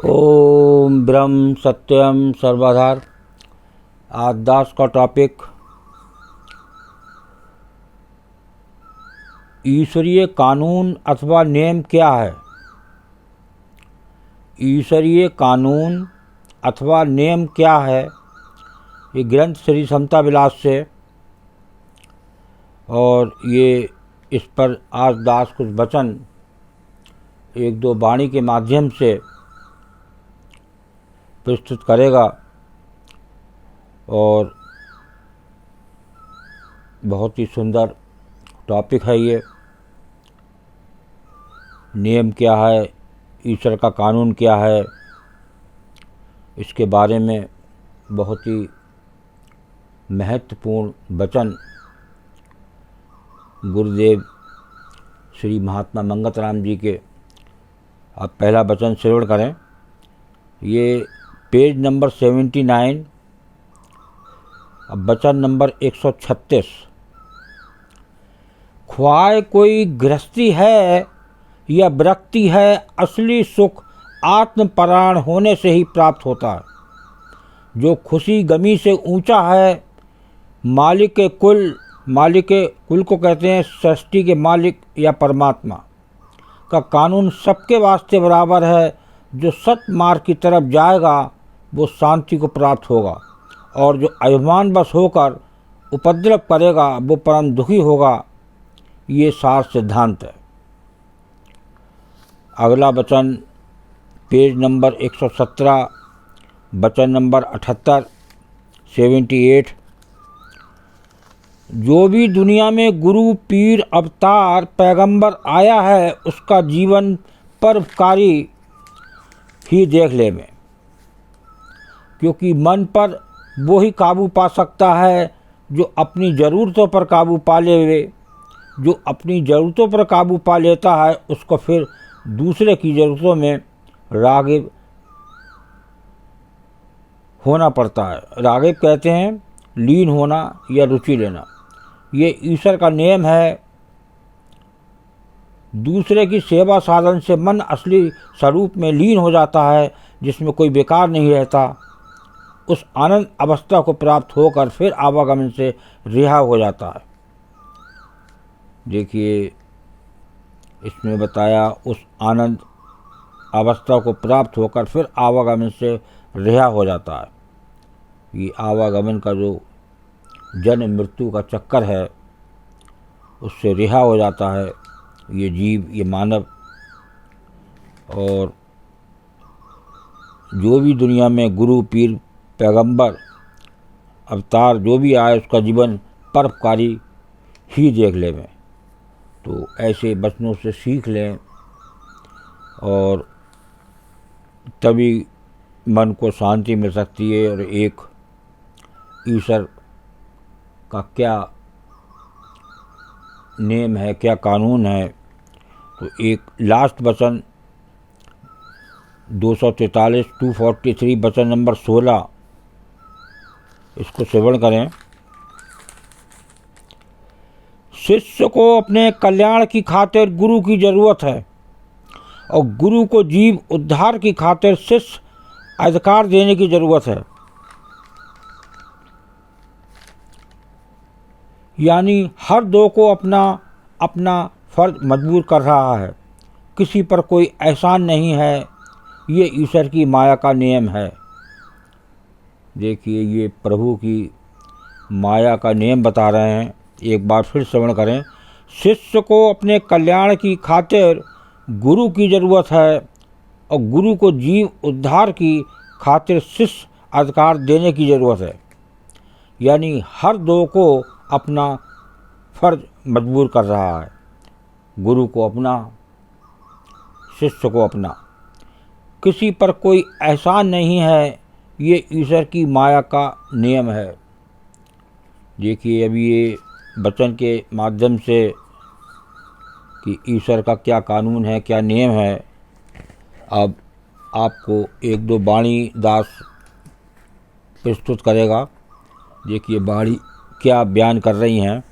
ओम ब्रह्म सत्यम सर्वधार। आज दास का टॉपिक ईश्वरीय कानून अथवा नियम क्या है। ईश्वरीय कानून अथवा नियम क्या है, ये ग्रंथ श्री समता विलास से, और ये इस पर आज दास कुछ वचन एक दो वाणी के माध्यम से प्रस्तुत करेगा। और बहुत ही सुंदर टॉपिक है ये। नियम क्या है, ईश्वर का कानून क्या है, इसके बारे में बहुत ही महत्वपूर्ण वचन गुरुदेव श्री महात्मा मंगतराम जी के आप पहला वचन श्रवण करें। ये पेज नंबर 79, अब वचन नंबर 136। ख्वाह कोई गृहस्थी है या विरक्ति है, असली सुख आत्मपरायण होने से ही प्राप्त होता है। जो खुशी गमी से ऊंचा है, मालिक के कुल को कहते हैं सृष्टि के मालिक या परमात्मा का कानून सबके वास्ते बराबर है। जो सत मार्ग की तरफ जाएगा वो शांति को प्राप्त होगा, और जो अभिमानवश होकर उपद्रव करेगा वो परम दुखी होगा। ये सार सिद्धांत है। अगला वचन पेज नंबर 117, वचन नंबर 78, 78। जो भी दुनिया में गुरु पीर अवतार पैगंबर आया है, उसका जीवन परोपकारी ही देख ले में, क्योंकि मन पर वो ही काबू पा सकता है जो अपनी ज़रूरतों पर काबू पा ले। जो अपनी ज़रूरतों पर काबू पा लेता है उसको फिर दूसरे की ज़रूरतों में राग़िब होना पड़ता है। राग़िब कहते हैं लीन होना या रुचि लेना। ये ईश्वर का नियम है। दूसरे की सेवा साधन से मन असली स्वरूप में लीन हो जाता है, जिसमें कोई बेकार नहीं रहता। उस आनंद अवस्था को प्राप्त होकर फिर आवागमन से रिहा हो जाता है। देखिए इसमें बताया, उस आनंद अवस्था को प्राप्त होकर फिर आवागमन से रिहा हो जाता है। ये आवागमन का जो जन्म मृत्यु का चक्कर है, उससे रिहा हो जाता है ये जीव, ये मानव। और जो भी दुनिया में गुरु पीर पैगंबर अवतार जो भी आए, उसका जीवन परोपकारी ही देख ले में। तो ऐसे वचनों से सीख लें, और तभी मन को शांति मिल सकती है। और एक ईश्वर का क्या नियम है, क्या कानून है। तो एक लास्ट वचन 243, 243, वचन नंबर 16, इसको श्रवण करें। शिष्य को अपने कल्याण की खातिर गुरु की जरूरत है, और गुरु को जीव उद्धार की खातिर शिष्य अधिकार देने की जरूरत है। यानी हर दो को अपना अपना फर्ज मजबूर कर रहा है। किसी पर कोई एहसान नहीं है। ये ईश्वर की माया का नियम है। देखिए ये प्रभु की माया का नियम बता रहे हैं। एक बार फिर श्रवण करें। शिष्य को अपने कल्याण की खातिर गुरु की जरूरत है, और गुरु को जीव उद्धार की खातिर शिष्य अधिकार देने की जरूरत है। यानी हर दो को अपना फर्ज मजबूर कर रहा है। गुरु को अपना, शिष्य को अपना। किसी पर कोई एहसान नहीं है। ये ईश्वर की माया का नियम है। देखिए अभी ये वचन के माध्यम से कि ईश्वर का क्या कानून है, क्या नियम है। अब आपको एक दो वाणी दास प्रस्तुत करेगा। देखिए वाणी क्या बयान कर रही हैं।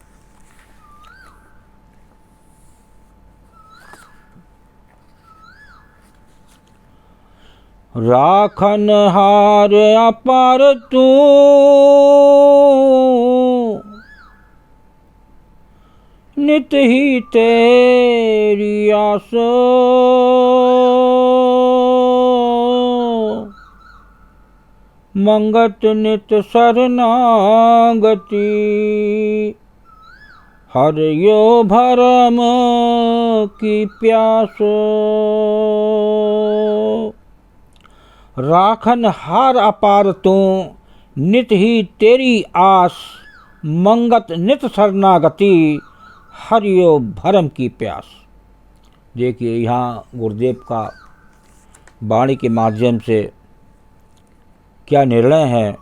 राखन हार अपार तू, नित ही तेरी आस, मंगत नित शरणागति, हरियो भरम की प्यास। राखन हार अपार तू, नित ही तेरी आस, मंगत नित शरणागति, हरियो भरम की प्यास। देखिए यहाँ गुरुदेव का वाणी के माध्यम से क्या निर्णय है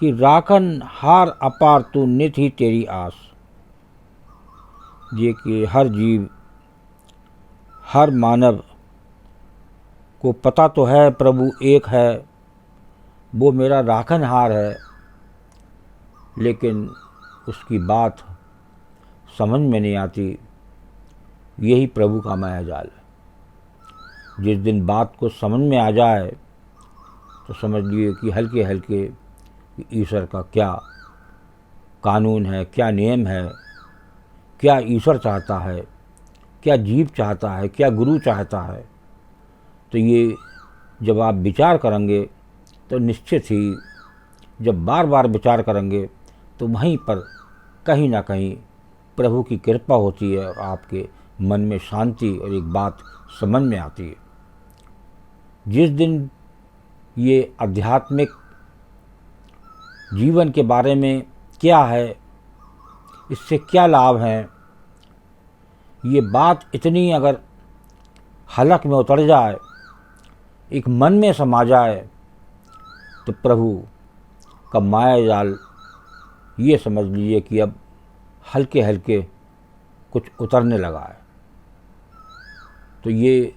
कि राखन हार अपार तू, नित ही तेरी आस। देखिए हर जीव, हर मानव को पता तो है प्रभु एक है, वो मेरा राखनहार है, लेकिन उसकी बात समझ में नहीं आती। यही प्रभु का माया जाल है। जिस दिन बात को समझ में आ जाए तो समझ लिए कि हल्के हल्के ईश्वर का क्या कानून है, क्या नियम है, क्या ईश्वर चाहता है, क्या जीव चाहता है, क्या गुरु चाहता है। तो ये जब आप विचार करेंगे तो निश्चित ही जब बार बार विचार करेंगे तो वहीं पर कहीं ना कहीं प्रभु की कृपा होती है और आपके मन में शांति और एक बात समझ में आती है। जिस दिन ये आध्यात्मिक जीवन के बारे में क्या है, इससे क्या लाभ हैं, ये बात इतनी अगर हलक में उतर जाए, एक मन में समा जाए, तो प्रभु का माया जाल ये समझ लीजिए कि अब हल्के हल्के कुछ उतरने लगा है। तो ये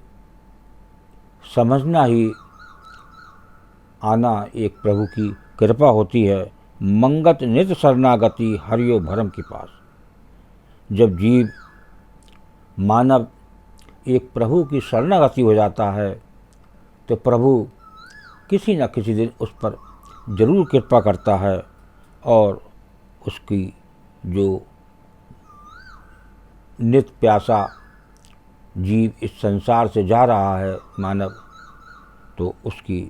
समझना ही आना एक प्रभु की कृपा होती है। मंगत नित शरणागति, हरियो भरम के पास। जब जीव मानव एक प्रभु की शरणागति हो जाता है तो प्रभु किसी न किसी दिन उस पर जरूर कृपा करता है और उसकी जो नित प्यासा जीव इस संसार से जा रहा है मानव, तो उसकी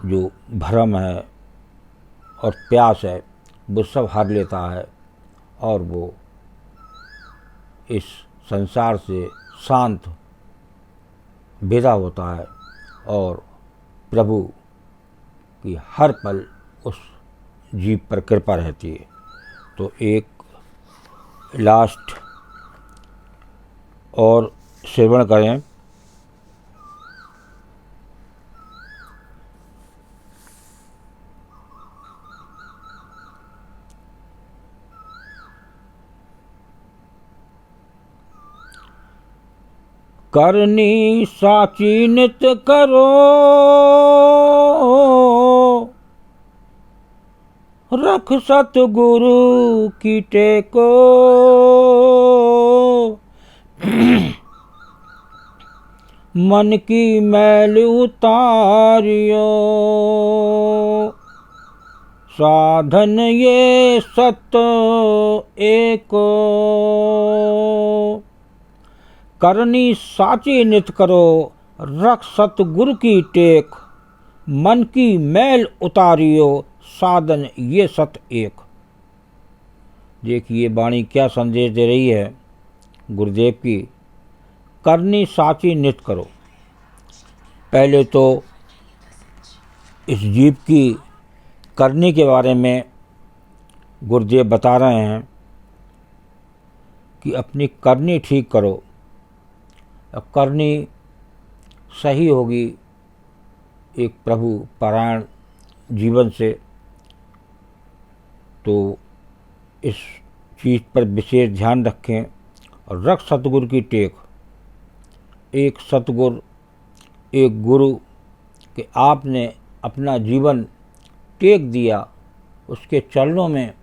जो भ्रम है और प्यास है वो सब हर लेता है और वो इस संसार से शांत विदा होता है और प्रभु की हर पल उस जीव पर कृपा रहती है। तो एक लास्ट और श्रवण करें। करनी साची नित करो, रख सतगुरु की टेको, मन की मैल उतारियो, साधन ये सत एको, करनी साची नित करो, रख सतगुरु की टेक, मन की मैल उतारियो, साधन ये सत एक। देखिए वाणी क्या संदेश दे रही है गुरुदेव की। करनी साची नित करो। पहले तो इस जीव की करनी के बारे में गुरुदेव बता रहे हैं कि अपनी करनी ठीक करो। करनी सही होगी एक प्रभु परायण जीवन से, तो इस चीज़ पर विशेष ध्यान रखें और रख सतगुरु की टेक। एक सतगुरु, एक गुरु कि आपने अपना जीवन टेक दिया, उसके चरणों में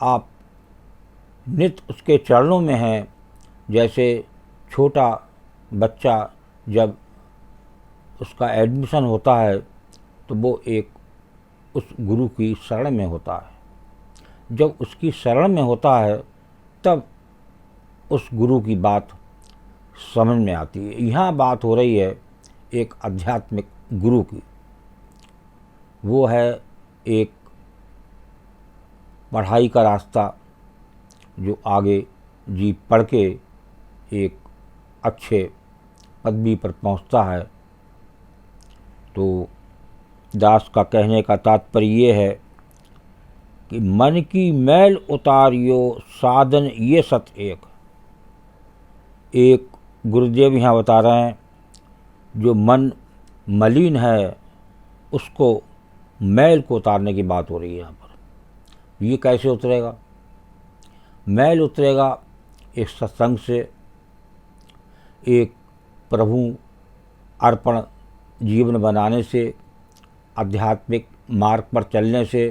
आप नित उसके चरणों में हैं। जैसे छोटा बच्चा जब उसका एडमिशन होता है तो वो एक उस गुरु की शरण में होता है। जब उसकी शरण में होता है तब उस गुरु की बात समझ में आती है। यहाँ बात हो रही है एक आध्यात्मिक गुरु की। वो है एक पढ़ाई का रास्ता जो आगे जी पढ़ के एक अच्छे पदवी पर पहुंचता है। तो दास का कहने का तात्पर्य ये है कि मन की मैल उतारियो साधन ये सत एक गुरुदेव यहाँ बता रहे हैं जो मन मलिन है उसको मैल को उतारने की बात हो रही है यहाँ पर। ये कैसे उतरेगा? मैल उतरेगा एक सत्संग से, एक प्रभु अर्पण जीवन बनाने से, आध्यात्मिक मार्ग पर चलने से,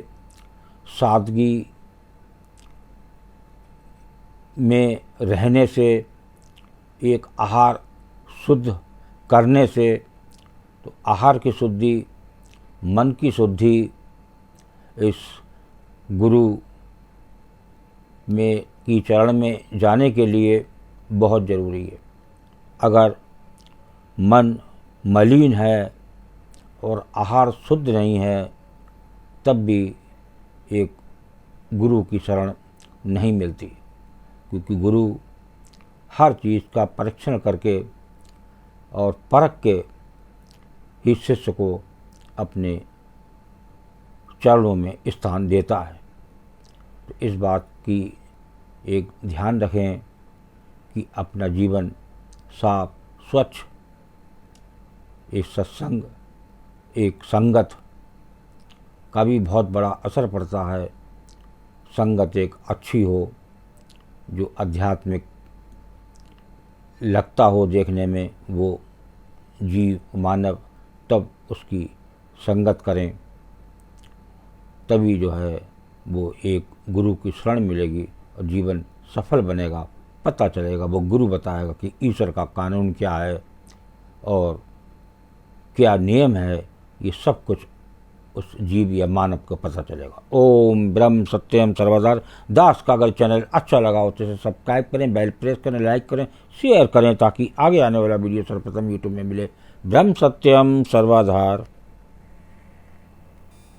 सादगी में रहने से, एक आहार शुद्ध करने से। तो आहार की शुद्धि, मन की शुद्धि इस गुरु में की चरण में जाने के लिए बहुत ज़रूरी है। अगर मन मलिन है और आहार शुद्ध नहीं है तब भी एक गुरु की शरण नहीं मिलती, क्योंकि गुरु हर चीज़ का परीक्षण करके और परख के ही शिष्य को अपने चरणों में स्थान देता है। तो इस बात की एक ध्यान रखें कि अपना जीवन साफ स्वच्छ, एक सत्संग, एक संगत का भी बहुत बड़ा असर पड़ता है। संगत एक अच्छी हो जो आध्यात्मिक लगता हो देखने में, वो जीव मानव, तब उसकी संगत करें, तभी जो है वो एक गुरु की शरण मिलेगी और जीवन सफल बनेगा। पता चलेगा, वो गुरु बताएगा कि ईश्वर का कानून क्या है और क्या नियम है। ये सब कुछ उस जीव या मानव को पता चलेगा। ओम ब्रह्म सत्यम सर्वदा। दास का अगर चैनल अच्छा लगा हो तो इसे सब्सक्राइब करें, बेल प्रेस करें, लाइक करें, शेयर करें ताकि आगे आने वाला वीडियो सर्वप्रथम यूट्यूब में मिले। ब्रह्म सत्यम सर्वधार।